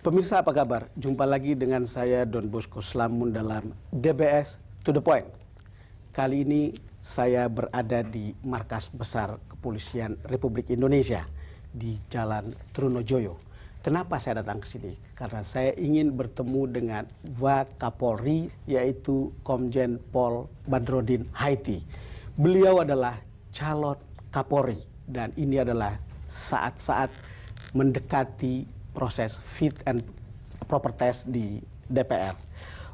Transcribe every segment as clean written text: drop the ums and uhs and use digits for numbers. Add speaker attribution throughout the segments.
Speaker 1: Pemirsa apa kabar? Jumpa lagi dengan saya Don Bosco Slamun dalam DBS To The Point. Kali ini saya berada di Markas Besar Kepolisian Republik Indonesia di Jalan Trunojoyo. Kenapa saya datang ke sini? Karena saya ingin bertemu dengan Wakapolri, yaitu Komjen Pol Badrodin Haiti. Beliau adalah calon Kapolri dan ini adalah saat-saat mendekati proses fit and proper test di DPR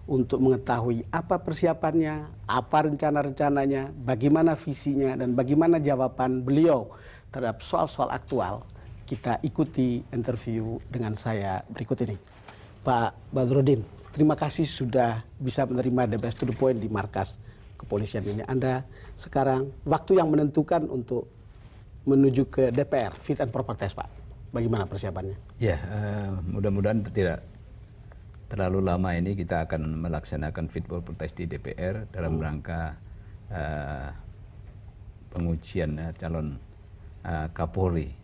Speaker 1: untuk mengetahui apa persiapannya, apa rencana-rencananya, bagaimana visinya, dan bagaimana jawaban beliau terhadap soal-soal aktual. Kita ikuti interview dengan saya berikut ini. Pak Badrodin, terima kasih sudah bisa menerima DBS To The Point di Markas Kepolisian ini. Anda sekarang waktu yang menentukan untuk menuju ke DPR, fit and proper test, Pak. Bagaimana persiapannya?
Speaker 2: Ya, mudah-mudahan tidak terlalu lama ini kita akan melaksanakan fit and proper test di DPR dalam rangka pengujian calon Kapolri.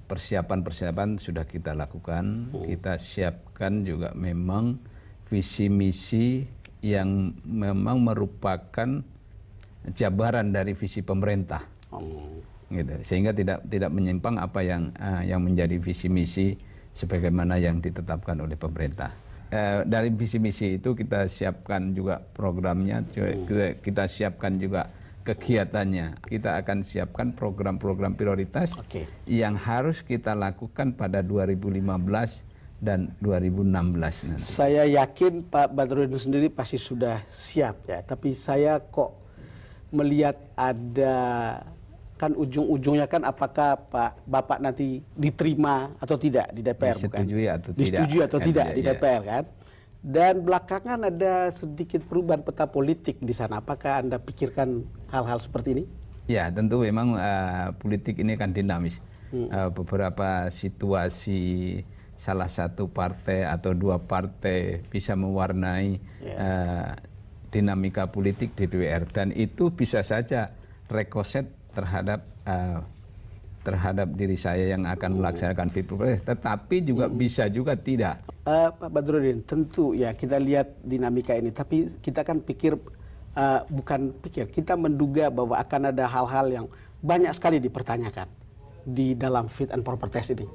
Speaker 2: Persiapan sudah kita lakukan, kita siapkan juga memang visi misi yang memang merupakan jabaran dari visi pemerintah. Gitu, sehingga tidak menyimpang apa yang menjadi visi misi sebagaimana yang ditetapkan oleh pemerintah. Dari visi misi itu kita siapkan juga programnya, kita siapkan juga kegiatannya. Kita akan siapkan program-program prioritas yang harus kita lakukan pada 2015 dan 2016 nanti.
Speaker 1: Saya yakin Pak Badrodin sendiri pasti sudah siap ya, tapi saya kok melihat ada kan ujung-ujungnya kan apakah Bapak nanti diterima atau tidak di DPR, disetujui atau tidak di DPR kan? Dan belakangan ada sedikit perubahan peta politik di sana. Apakah Anda pikirkan hal-hal seperti ini?
Speaker 2: Ya, tentu memang politik ini kan dinamis. Beberapa situasi salah satu partai atau dua partai bisa mewarnai dinamika politik di DPR, dan itu bisa saja rekoset terhadap diri saya yang akan melaksanakan fit and proper test, tetapi juga bisa juga tidak.
Speaker 1: Pak Badrodin, tentu ya kita lihat dinamika ini, tapi kita kan kita menduga bahwa akan ada hal-hal yang banyak sekali dipertanyakan di dalam fit and proper test ini.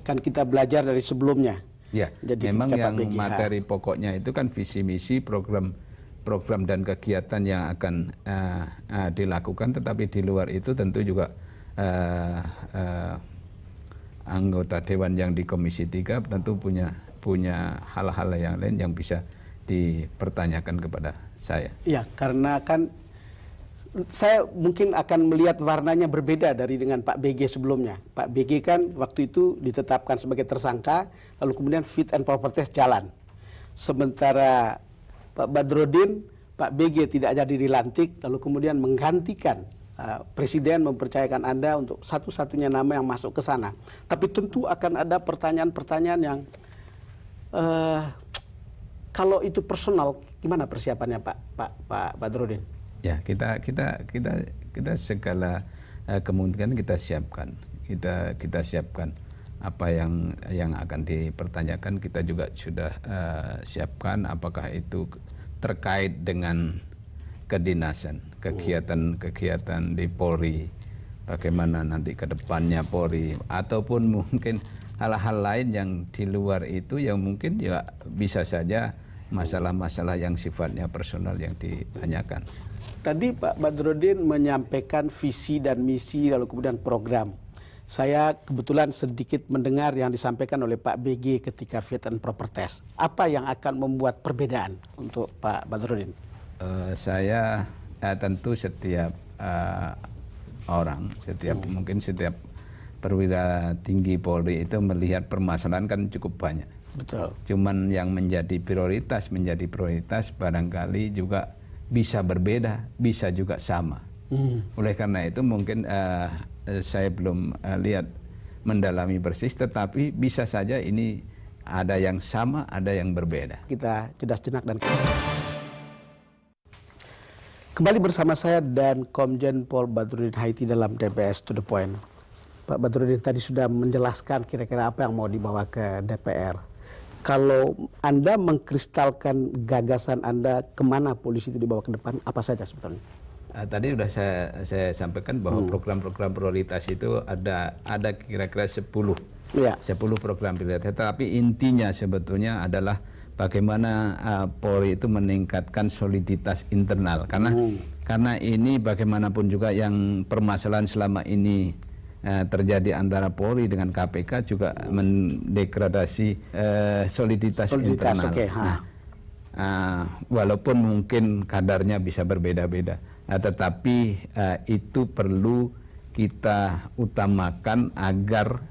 Speaker 1: Kan kita belajar dari sebelumnya.
Speaker 2: Ya, jadi memang yang materi pokoknya itu kan visi misi program dan kegiatan yang akan dilakukan, tetapi di luar itu tentu juga anggota Dewan yang di Komisi 3 tentu punya hal-hal yang lain yang bisa dipertanyakan kepada saya.
Speaker 1: Ya, karena kan saya mungkin akan melihat warnanya berbeda dengan Pak BG sebelumnya. Pak BG kan waktu itu ditetapkan sebagai tersangka, lalu kemudian fit and proper test jalan. Sementara Pak Badrodin, Pak BG tidak jadi dilantik, lalu kemudian menggantikan Presiden mempercayakan Anda untuk satu-satunya nama yang masuk ke sana. Tapi tentu akan ada pertanyaan-pertanyaan yang kalau itu personal, gimana persiapannya Pak Badrodin?
Speaker 2: Ya, kita segala kemungkinan kita siapkan. Kita siapkan apa yang akan dipertanyakan, kita juga sudah siapkan, apakah itu terkait dengan kedinasan, kegiatan di Polri, bagaimana nanti ke depannya Polri, ataupun mungkin hal-hal lain yang di luar itu yang mungkin ya bisa saja masalah-masalah yang sifatnya personal yang ditanyakan.
Speaker 1: Tadi Pak Badrodin menyampaikan visi dan misi lalu kemudian program. Saya kebetulan sedikit mendengar yang disampaikan oleh Pak BG ketika fit and proper test. Apa yang akan membuat perbedaan untuk Pak Badrodin?
Speaker 2: Saya tentu setiap orang, mungkin setiap perwira tinggi Polri itu melihat permasalahan kan cukup banyak.
Speaker 1: Betul.
Speaker 2: Cuman yang menjadi prioritas barangkali juga bisa berbeda, bisa juga sama. Oleh karena itu mungkin saya belum lihat mendalami persis, tetapi bisa saja ini ada yang sama, ada yang berbeda.
Speaker 1: Kita jeda sejenak dan kembali bersama saya dan Komjen Pol Badrodin Haiti dalam DBS To The Point. Pak Badrodin tadi sudah menjelaskan kira-kira apa yang mau dibawa ke DPR. Kalau Anda mengkristalkan gagasan Anda kemana polisi itu dibawa ke depan, apa saja sebetulnya?
Speaker 2: Tadi sudah saya sampaikan bahwa program-program prioritas itu ada kira-kira 10 program prioritas. Tapi intinya sebetulnya adalah bagaimana Polri itu meningkatkan soliditas internal. Karena ini bagaimanapun juga yang permasalahan selama ini terjadi antara Polri dengan KPK juga mendegradasi soliditas internal.
Speaker 1: Okay.
Speaker 2: Walaupun mungkin kadarnya bisa berbeda-beda, tetapi itu perlu kita utamakan agar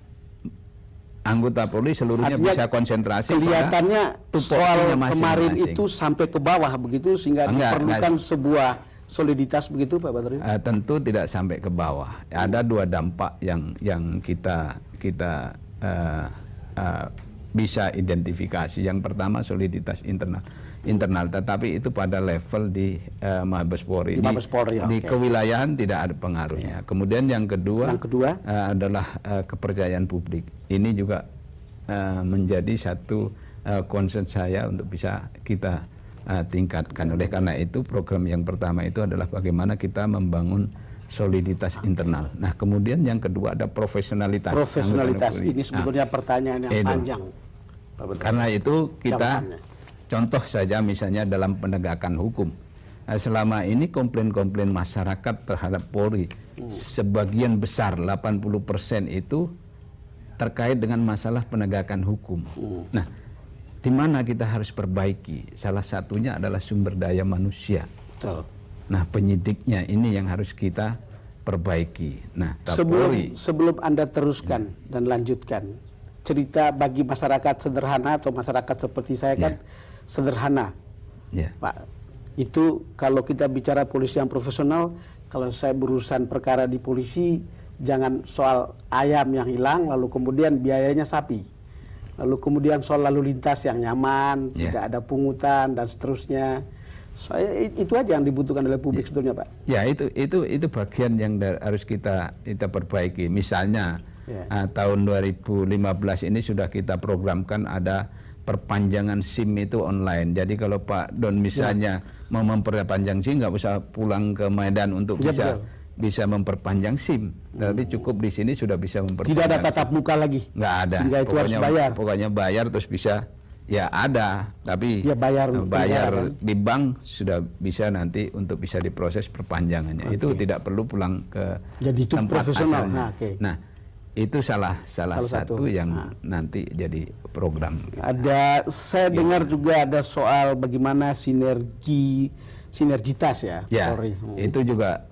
Speaker 2: anggota Polri seluruhnya bisa konsentrasi.
Speaker 1: Kelihatannya soal kemarin itu sampai ke bawah begitu sehingga diperlukan sebuah soliditas begitu, Pak Badrudin?
Speaker 2: Tentu tidak sampai ke bawah. Ada dua dampak yang kita bisa identifikasi. Yang pertama soliditas internal, tetapi itu pada level di Mabes Polri. Di kewilayahan tidak ada pengaruhnya. Kemudian yang kedua adalah kepercayaan publik. Ini juga menjadi satu concern saya untuk bisa kita tingkatkan. Oleh karena itu program yang pertama itu adalah bagaimana kita membangun soliditas internal. Nah, kemudian yang kedua ada profesionalitas.
Speaker 1: Profesionalitas ini sebetulnya pertanyaan yang panjang.
Speaker 2: Karena itu kita contoh saja misalnya dalam penegakan hukum. Selama ini komplain-komplain masyarakat terhadap Polri sebagian besar 80% itu terkait dengan masalah penegakan hukum. Nah, di mana kita harus perbaiki? Salah satunya adalah sumber daya manusia.
Speaker 1: Betul.
Speaker 2: Nah, penyidiknya ini yang harus kita perbaiki. Nah,
Speaker 1: sebelum Anda teruskan dan lanjutkan, cerita bagi masyarakat sederhana atau masyarakat seperti saya kan sederhana, Pak. Itu kalau kita bicara polisi yang profesional, kalau saya berurusan perkara di polisi, jangan soal ayam yang hilang, lalu kemudian biayanya sapi. Lalu kemudian soal lalu lintas yang nyaman, tidak ada pungutan dan seterusnya. Itu aja yang dibutuhkan oleh publik sebetulnya, Pak. Ya,
Speaker 2: itu bagian yang harus kita perbaiki. Misalnya tahun 2015 ini sudah kita programkan ada perpanjangan SIM itu online. Jadi kalau Pak Don misalnya mau memperpanjang SIM nggak usah pulang ke Medan untuk bisa memperpanjang SIM, tapi cukup di sini sudah bisa memperpanjang.
Speaker 1: Tidak ada tatap muka lagi.
Speaker 2: Nggak ada.
Speaker 1: Sehingga itu harus bayar.
Speaker 2: Pokoknya bayar terus bisa. Ya ada, tapi
Speaker 1: bayar
Speaker 2: di bank sudah bisa nanti untuk bisa diproses perpanjangannya. Itu tidak perlu pulang ke tempat asalnya. Nah, itu salah satu yang nanti jadi program.
Speaker 1: Saya dengar juga ada soal bagaimana sinergitas Polri.
Speaker 2: Itu juga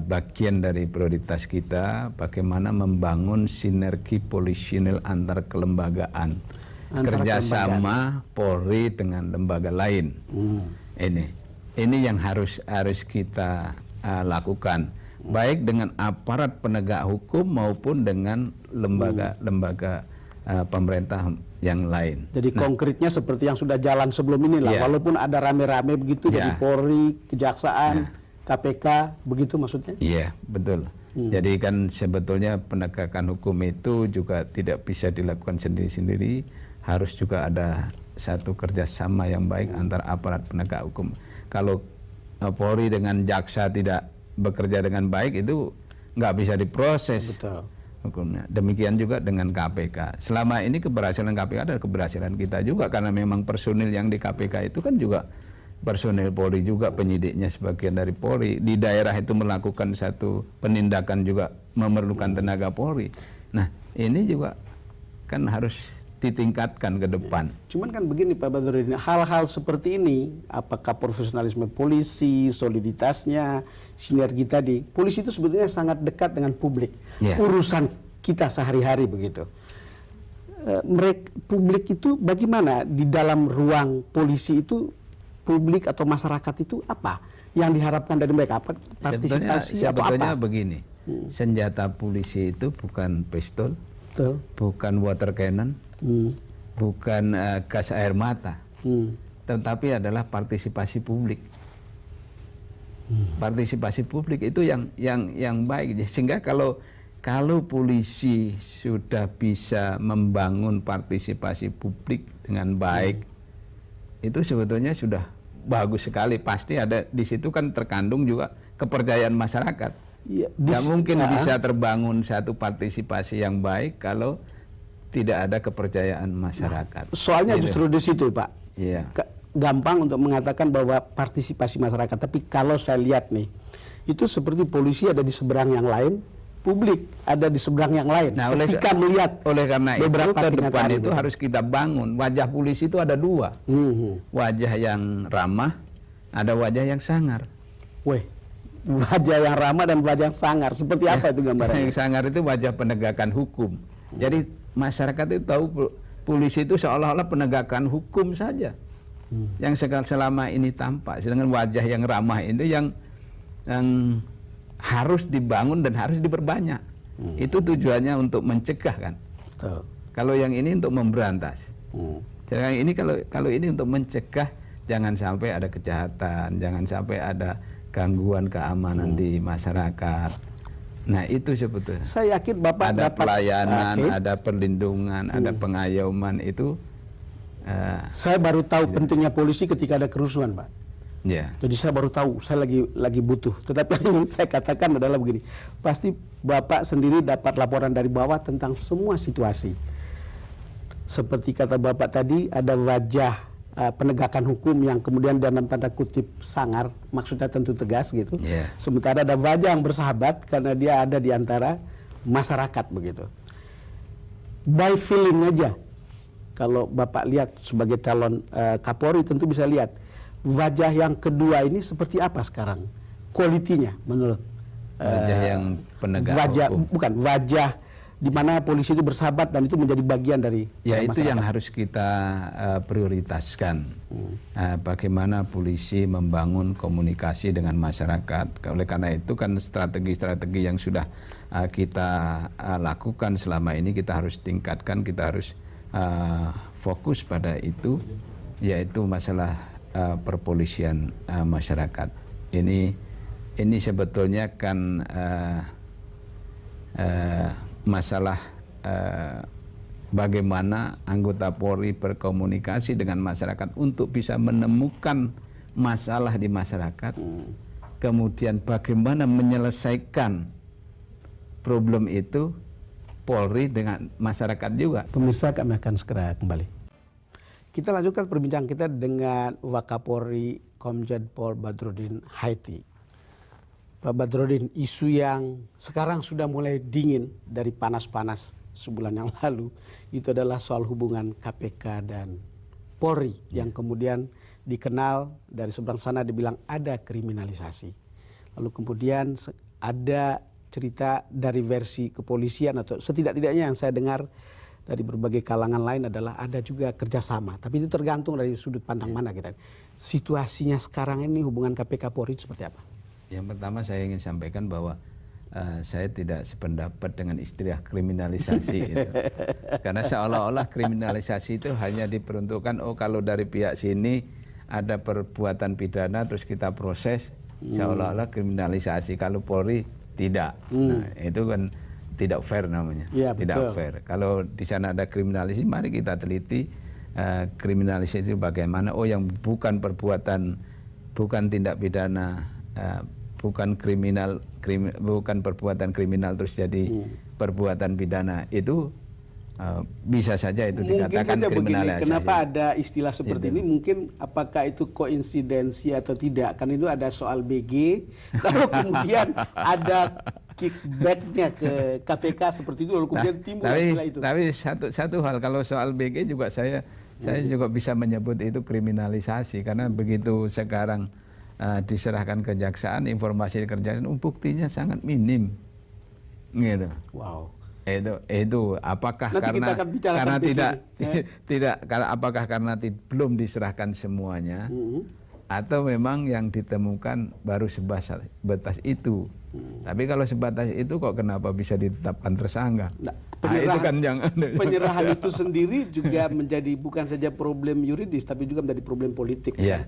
Speaker 2: bagian dari prioritas kita, bagaimana membangun sinergi polisional antar kelembagaan, kerjasama Polri dengan lembaga lain. Ini yang harus kita lakukan, baik dengan aparat penegak hukum maupun dengan lembaga pemerintah yang lain.
Speaker 1: Jadi konkretnya seperti yang sudah jalan sebelum ini lah, walaupun ada rame-rame begitu dari Polri, Kejaksaan, KPK, begitu maksudnya?
Speaker 2: Iya, betul. Jadi kan sebetulnya penegakan hukum itu juga tidak bisa dilakukan sendiri-sendiri, harus juga ada satu kerjasama yang baik antara aparat penegak hukum. Kalau Polri dengan jaksa tidak bekerja dengan baik itu nggak bisa diproses.
Speaker 1: Betul.
Speaker 2: Hukumnya. Demikian juga dengan KPK. Selama ini keberhasilan KPK adalah keberhasilan kita juga, karena memang personil yang di KPK itu kan juga personil Polri juga, penyidiknya sebagian dari Polri. Di daerah itu melakukan satu penindakan juga memerlukan tenaga Polri. Nah, ini juga kan harus ditingkatkan ke depan.
Speaker 1: Cuman kan begini Pak Badrudin, hal-hal seperti ini, apakah profesionalisme polisi, soliditasnya, sinergi tadi, polisi itu sebetulnya sangat dekat dengan publik. Urusan kita sehari-hari begitu. Publik itu bagaimana di dalam ruang polisi itu, publik atau masyarakat itu apa yang diharapkan dari mereka? Apa partisipasi atau apa?
Speaker 2: Sebetulnya begini, senjata polisi itu bukan pistol, bukan water cannon, bukan gas air mata, tetapi adalah partisipasi publik. Partisipasi publik itu yang baik, sehingga kalau kalau polisi sudah bisa membangun partisipasi publik dengan baik, itu sebetulnya sudah bagus sekali. Pasti ada di situ kan terkandung juga kepercayaan masyarakat.
Speaker 1: Ya,
Speaker 2: Nggak mungkin bisa terbangun satu partisipasi yang baik kalau tidak ada kepercayaan masyarakat.
Speaker 1: Soalnya
Speaker 2: Gitu.
Speaker 1: justru di situ, Pak.
Speaker 2: Iya.
Speaker 1: Gampang untuk mengatakan bahwa partisipasi masyarakat, tapi kalau saya lihat nih, itu seperti polisi ada di seberang yang lain, publik ada di seberang yang lain.
Speaker 2: Nah,
Speaker 1: ketika melihat
Speaker 2: oleh karena itu
Speaker 1: beberapa
Speaker 2: ke depan
Speaker 1: kenyataan
Speaker 2: itu harus kita bangun. Wajah polisi itu ada dua. Wajah yang ramah, ada wajah yang sangar.
Speaker 1: Weh, wajah yang ramah dan wajah yang sangar. Seperti apa itu gambarannya?
Speaker 2: Yang sangar itu wajah penegakan hukum. Jadi masyarakat itu tahu polisi itu seolah-olah penegakan hukum saja. Yang selama ini tampak. Sedangkan wajah yang ramah itu yang harus dibangun dan harus diperbanyak. Itu tujuannya untuk mencegah kan. Kalau yang ini untuk memberantas. Sedangkan ini kalau ini untuk mencegah, jangan sampai ada kejahatan, jangan sampai ada gangguan keamanan di masyarakat. Nah itu sebetulnya.
Speaker 1: Saya yakin Bapak
Speaker 2: ada
Speaker 1: dapat
Speaker 2: pelayanan, ada perlindungan, ada pengayoman itu.
Speaker 1: Saya baru tahu pentingnya polisi ketika ada kerusuhan, Pak.
Speaker 2: Ya.
Speaker 1: Jadi saya baru tahu, saya lagi butuh. Tetapi yang saya katakan adalah begini, pasti Bapak sendiri dapat laporan dari bawah tentang semua situasi. Seperti kata Bapak tadi, ada wajah penegakan hukum yang kemudian dalam tanda kutip sangar, maksudnya tentu tegas gitu.
Speaker 2: Yeah.
Speaker 1: Sementara ada wajah yang bersahabat karena dia ada di antara masyarakat begitu. By feeling aja, kalau Bapak lihat sebagai calon Kapolri tentu bisa lihat wajah yang kedua ini seperti apa sekarang kualitinya menurut
Speaker 2: wajah yang penegak hukum.
Speaker 1: Bukan wajah di mana polisi itu bersahabat dan itu menjadi bagian dari
Speaker 2: itu
Speaker 1: masyarakat.
Speaker 2: yang harus kita prioritaskan. Bagaimana polisi membangun komunikasi dengan masyarakat. Oleh karena itu kan strategi-strategi yang sudah kita lakukan selama ini kita harus tingkatkan, kita harus fokus pada itu, yaitu masalah perpolisian masyarakat. Ini sebetulnya kan masalah bagaimana anggota Polri berkomunikasi dengan masyarakat untuk bisa menemukan masalah di masyarakat, kemudian bagaimana menyelesaikan problem itu Polri dengan masyarakat juga.
Speaker 1: Pemirsa, kami akan segera kembali. Kita lanjutkan perbincangan kita dengan Wakapolri Komjen Pol Badrodin Haiti. Pak Badrodin, isu yang sekarang sudah mulai dingin dari panas-panas sebulan yang lalu, itu adalah soal hubungan KPK dan Polri yang kemudian dikenal dari seberang sana dibilang ada kriminalisasi. Lalu kemudian ada cerita dari versi kepolisian atau setidak-tidaknya yang saya dengar dari berbagai kalangan lain adalah ada juga kerjasama. Tapi itu tergantung dari sudut pandang mana kita. Situasinya sekarang ini hubungan KPK Polri itu seperti apa?
Speaker 2: Yang pertama saya ingin sampaikan bahwa saya tidak sependapat dengan istilah kriminalisasi itu. Karena seolah-olah kriminalisasi itu hanya diperuntukkan kalau dari pihak sini ada perbuatan pidana terus kita proses, seolah-olah kriminalisasi. Kalau Polri tidak. Nah, itu kan tidak fair namanya.
Speaker 1: Ya,
Speaker 2: tidak
Speaker 1: betul.
Speaker 2: fair. Kalau di sana ada kriminalisasi, mari kita teliti kriminalisasi itu bagaimana. Yang bukan perbuatan, bukan tindak pidana, bukan bukan perbuatan kriminal terus jadi perbuatan pidana, itu bisa saja itu dikatakan kriminalisasi.
Speaker 1: Kenapa ada istilah seperti ini? Mungkin apakah itu koinsidensi atau tidak? Kan itu ada soal BG, lalu kemudian ada kickbacknya ke KPK seperti itu, lalu kemudian timbul istilah itu.
Speaker 2: Tapi satu hal, kalau soal BG juga saya juga bisa menyebut itu kriminalisasi, karena begitu sekarang diserahkan kejaksaan, informasi kejaksaan, buktinya sangat minim, gitu.
Speaker 1: Wow.
Speaker 2: Itu apakah
Speaker 1: Nanti
Speaker 2: karena apakah karena belum diserahkan semuanya, atau memang yang ditemukan baru sebatas itu. Tapi kalau sebatas itu kok kenapa bisa ditetapkan tersangka?
Speaker 1: Nah,
Speaker 2: itu kan
Speaker 1: penyerahan itu sendiri juga menjadi bukan saja problem yuridis tapi juga menjadi problem politik.
Speaker 2: Iya.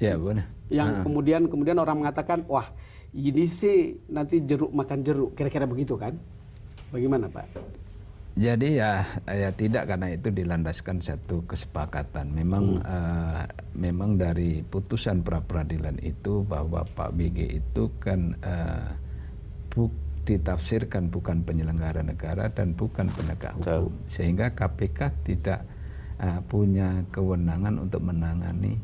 Speaker 2: Ya, benar.
Speaker 1: Yang kemudian orang mengatakan, wah, ini sih nanti jeruk makan jeruk, kira-kira begitu kan? Bagaimana Pak?
Speaker 2: Jadi ya tidak, karena itu dilandaskan satu kesepakatan. Memang dari putusan pra peradilan itu bahwa Pak BG itu kan ditafsirkan bukan penyelenggara negara dan bukan penegak hukum, sehingga KPK tidak punya kewenangan untuk menangani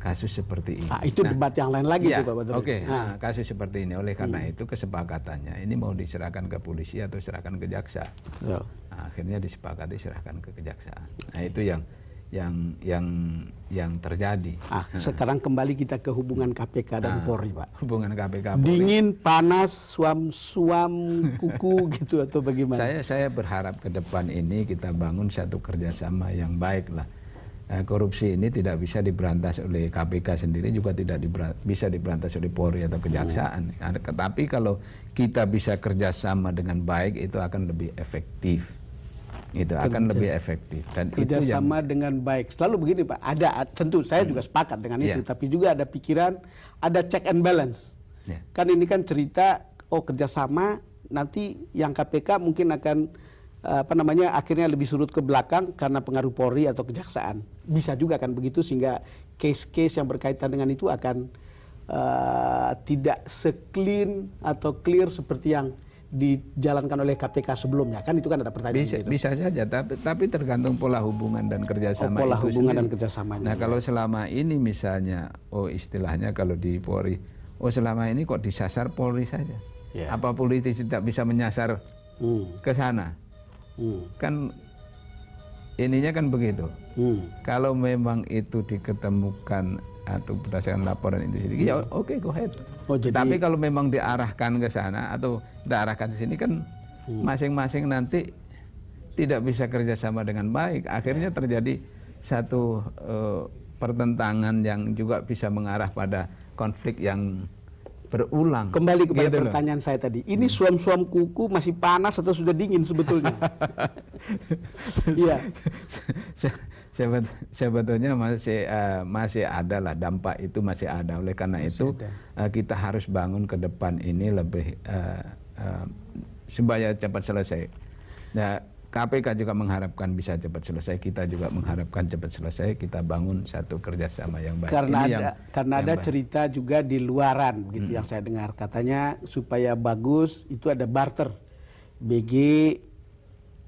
Speaker 2: kasus seperti ini.
Speaker 1: Itu debat yang lain lagi
Speaker 2: ya,
Speaker 1: tuh Pak Badrudin.
Speaker 2: Oke, kasus seperti ini. Oleh karena itu kesepakatannya ini mau diserahkan ke polisi atau serahkan ke jaksa. Nah, akhirnya disepakati serahkan ke kejaksaan. Nah, itu yang terjadi.
Speaker 1: Sekarang kembali kita ke hubungan KPK dan Polri, Pak.
Speaker 2: Hubungan KPK Polri.
Speaker 1: Dingin, panas, suam-suam, kuku gitu atau bagaimana?
Speaker 2: Saya berharap ke depan ini kita bangun satu kerjasama yang baik lah. Korupsi ini tidak bisa diberantas oleh KPK sendiri, juga tidak bisa diberantas oleh Polri atau kejaksaan. Tetapi kalau kita bisa kerjasama dengan baik, itu akan lebih efektif. Lebih efektif. Dan
Speaker 1: kerjasama itu dengan baik. Selalu begini Pak, tentu saya juga sepakat dengan itu, tapi juga ada pikiran, ada check and balance. Kan ini kan cerita, kerjasama, nanti yang KPK mungkin akan akhirnya lebih surut ke belakang karena pengaruh Polri atau kejaksaan. Bisa juga kan begitu, sehingga case-case yang berkaitan dengan itu akan tidak se-clean atau clear seperti yang dijalankan oleh KPK sebelumnya. Kan itu kan ada pertanyaan.
Speaker 2: Bisa saja, tapi tergantung pola hubungan dan kerjasama
Speaker 1: pola
Speaker 2: itu
Speaker 1: hubungan
Speaker 2: sendiri.
Speaker 1: Dan kerjasamanya.
Speaker 2: Nah, kalau selama ini misalnya, istilahnya kalau di Polri, selama ini kok disasar Polri saja. Apa polisi tidak bisa menyasar ke sana? Kan ininya kan begitu. Kalau memang itu diketemukan atau berdasarkan laporan itu sendiri, ya oke, go ahead. Tapi kalau memang diarahkan ke sana atau diarahkan ke sini kan masing-masing nanti tidak bisa kerjasama dengan baik. Akhirnya terjadi satu pertentangan yang juga bisa mengarah pada konflik yang berulang.
Speaker 1: Kembali kepada pertanyaan saya tadi, ini suam-suam kuku masih panas atau sudah dingin sebetulnya? Iya.
Speaker 2: Sebetulnya masih ada lah, dampak itu masih ada. Oleh karena itu kita harus bangun ke depan ini lebih supaya cepat selesai. Nah, KPK juga mengharapkan bisa cepat selesai, kita juga mengharapkan cepat selesai, kita bangun satu kerjasama yang baik.
Speaker 1: Karena ada cerita juga di luaran, begitu yang saya dengar. Katanya supaya bagus itu ada barter. BG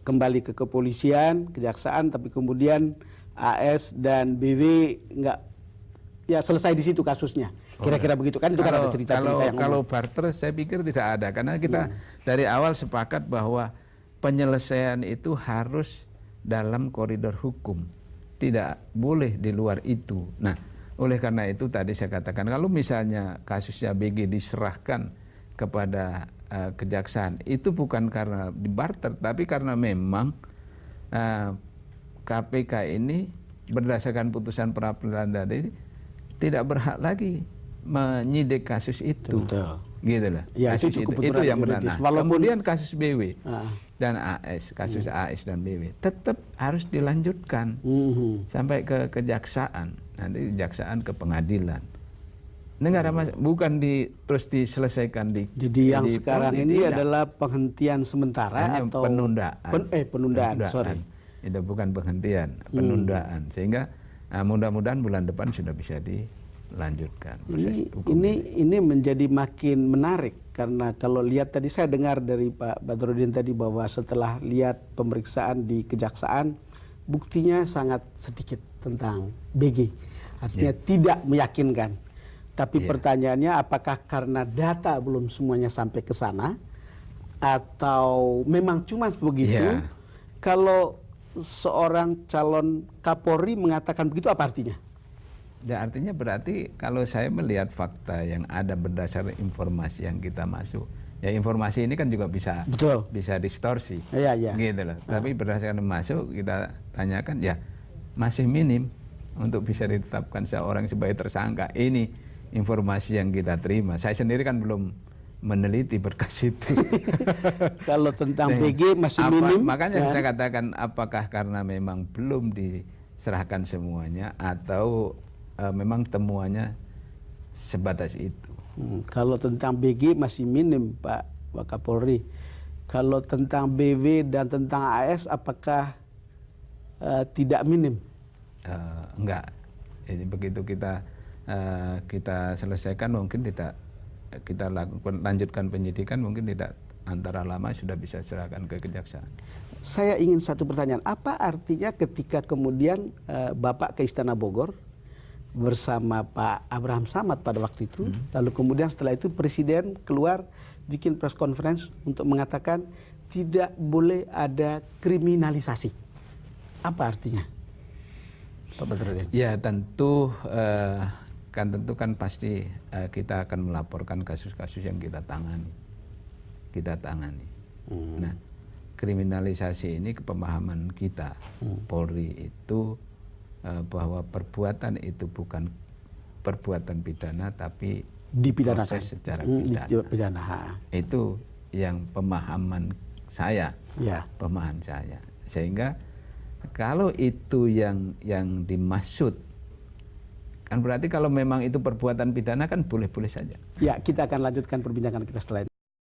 Speaker 1: kembali ke kepolisian, kejaksaan, tapi kemudian AS dan BW nggak, ya selesai di situ kasusnya. Kira-kira begitu kan, itu kan ada cerita-cerita yang
Speaker 2: kalau barter saya pikir tidak ada, karena kita dari awal sepakat bahwa penyelesaian itu harus dalam koridor hukum, tidak boleh di luar itu. Nah, oleh karena itu tadi saya katakan, kalau misalnya kasusnya BG diserahkan kepada kejaksaan, itu bukan karena dibarter, tapi karena memang KPK ini berdasarkan putusan pra peradilan tadi tidak berhak lagi menyidik kasus itu.
Speaker 1: Betul.
Speaker 2: Gitu lah.
Speaker 1: Ya,
Speaker 2: kasus itu yang benar. Nah, kemudian kasus BW dan AS, kasus AS dan BW tetap harus dilanjutkan sampai ke kejaksaan, nanti kejaksaan ke pengadilan. Negara bukan terus diselesaikan di.
Speaker 1: Jadi yang sekarang ini adalah penghentian sementara atau
Speaker 2: penundaan.
Speaker 1: Penundaan. Sorry.
Speaker 2: Itu bukan penghentian, penundaan. Sehingga mudah-mudahan bulan depan sudah bisa dilanjutkan proses hukum.
Speaker 1: Ini menjadi makin menarik, karena kalau lihat tadi saya dengar dari Pak Badrudin tadi bahwa setelah lihat pemeriksaan di kejaksaan, buktinya sangat sedikit tentang BG. Artinya tidak meyakinkan. Tapi pertanyaannya, apakah karena data belum semuanya sampai ke sana, atau memang cuma begitu? Kalau seorang calon Kapolri mengatakan begitu, apa artinya?
Speaker 2: Ya, artinya berarti kalau saya melihat fakta yang ada berdasarkan informasi yang kita masuk, ya informasi ini kan juga bisa distorsi, gitu loh. Tapi berdasarkan masuk, kita tanyakan, ya masih minim untuk bisa ditetapkan seorang sebagai tersangka. Ini informasi yang kita terima. Saya sendiri kan belum meneliti berkas itu.
Speaker 1: Kalau tentang BG masih minim.
Speaker 2: Makanya saya katakan, apakah karena memang belum diserahkan semuanya, atau memang temuannya sebatas itu.
Speaker 1: Kalau tentang BG masih minim Pak Wakapolri. Kalau tentang BW dan tentang AS apakah tidak minim?
Speaker 2: Enggak. Jadi begitu kita selesaikan mungkin tidak kita lanjutkan penyidikan mungkin tidak antara lama sudah bisa serahkan ke kejaksaan.
Speaker 1: Saya ingin satu pertanyaan. Apa artinya ketika kemudian Bapak ke Istana Bogor bersama Pak Abraham Samad pada waktu itu, lalu kemudian setelah itu Presiden keluar bikin press conference untuk mengatakan tidak boleh ada kriminalisasi. Apa artinya, Pak Badrodin?
Speaker 2: Ya tentu kan pasti kita akan melaporkan kasus-kasus yang kita tangani. Nah, kriminalisasi ini kepemahaman kita Polri itu bahwa perbuatan itu bukan perbuatan pidana tapi
Speaker 1: Dipidanakan
Speaker 2: proses secara
Speaker 1: pidana.
Speaker 2: Itu yang pemahaman saya, pemahaman saya. Sehingga kalau itu yang dimaksud, kan berarti kalau memang itu perbuatan pidana kan boleh-boleh saja.
Speaker 1: Ya, kita akan lanjutkan perbincangan kita setelah ini.